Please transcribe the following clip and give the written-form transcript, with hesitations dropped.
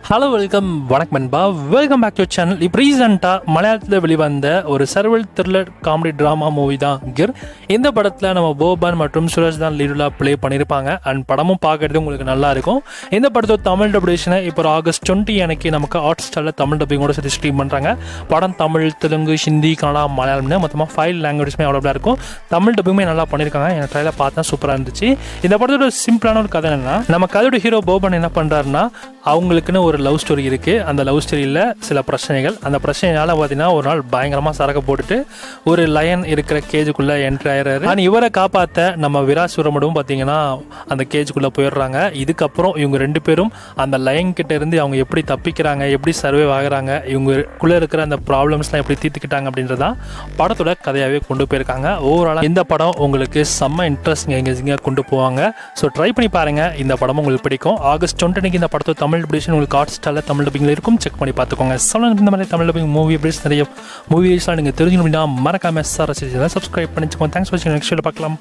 Hello வணக்கம் நண்பா, welcome back to channel. இப்போ ரீசெண்டாக மலையாளத்தில் வெளிவந்த ஒரு several thriller comedy drama movie தான் கிர். இந்த படத்தில் நம்ம போபான் மற்றும் சுரேஷ் தான் லீடுலாக ப்ளே பண்ணியிருப்பாங்க. அண்ட் படமும் பார்க்குறது உங்களுக்கு நல்லா இருக்கும். இந்த படத்தோட தமிழ் டப்டேஷனை இப்போ ஆகஸ்ட் 20 அன்னைக்கு நமக்கு ஹாட் ஸ்டாரில் தமிழ் டப்பிங்கோட சேர்த்து ஸ்ட்ரீம் பண்ணுறாங்க. படம் தமிழ், தெலுங்கு, ஹிந்தி, கன்னடா, மலையாளம்னு மொத்தமாக 5 லாங்குவேஜ்மே அவைலபிளாக இருக்கும். தமிழ் டப்பிங்குமே நல்லா பண்ணியிருக்காங்க. எனக்கு ட்ரைலர் பார்த்தா சூப்பராக இருந்துச்சு. இந்த படத்தோட சிம்பிளான ஒரு கதை என்னன்னா, நம்ம கதையோட ஹீரோ போபான் என்ன பண்ணுறாருன்னா, அவங்களுக்குன்னு ஒரு லவ் ஸ்டோரி இருக்குது. அந்த லவ் ஸ்டோரியில் சில பிரச்சனைகள், அந்த பிரச்சனையால் பார்த்தீங்கன்னா ஒரு நாள் பயங்கரமாக சரக்கு போட்டுட்டு ஒரு லயன் இருக்கிற கேஜுக்குள்ளே என்ட்ரி ஆகிறாரு. ஆனால் இவரை காப்பாற்ற நம்ம விராசுரமடும் பார்த்தீங்கன்னா அந்த கேஜுக்குள்ளே போயிடுறாங்க. இதுக்கப்புறம் இவங்க 2 பேரும் அந்த லயன் கிட்ட இருந்து அவங்க எப்படி தப்பிக்கிறாங்க, எப்படி சர்வே ஆகுறாங்க, இவங்களுக்குள்ளே இருக்கிற அந்த ப்ராப்ளம்ஸ்லாம் எப்படி தீர்த்துக்கிட்டாங்க அப்படின்றதான் படத்தோட கதையாகவே கொண்டு போயிருக்காங்க. ஓவராலாக இந்த படம் உங்களுக்கு செம்ம இன்ட்ரெஸ்டிங் எங்கேஜிங்காக கொண்டு போவாங்க. ஸோ ட்ரை பண்ணி பாருங்கள், இந்த படம் உங்களுக்கு பிடிக்கும். ஆகஸ்ட் 20 இந்த படத்தோட தமிழ் டப்டேஷன் உங்களுக்கு ஹாட் ஸ்டாரில் தமிழ் டப்பிங்கில் இருக்கும். செக் பண்ணி பார்த்துக்கோங்க. இந்த மாதிரி தமிழ் டப்பிங் மூவி அப்டேட்ஸ் நிறைய மூவிஸ்லாம் நீங்கள் தெரிஞ்சுக்கணும் அப்படின்னா மறக்காம SRS சப்ஸ்கிரைப் பண்ணிச்சுக்கோங்க. தேங்க்ஸ் ஃபார் வாட்சிங். நெக்ஸ்ட் வீடியோவில் பார்க்கலாம்.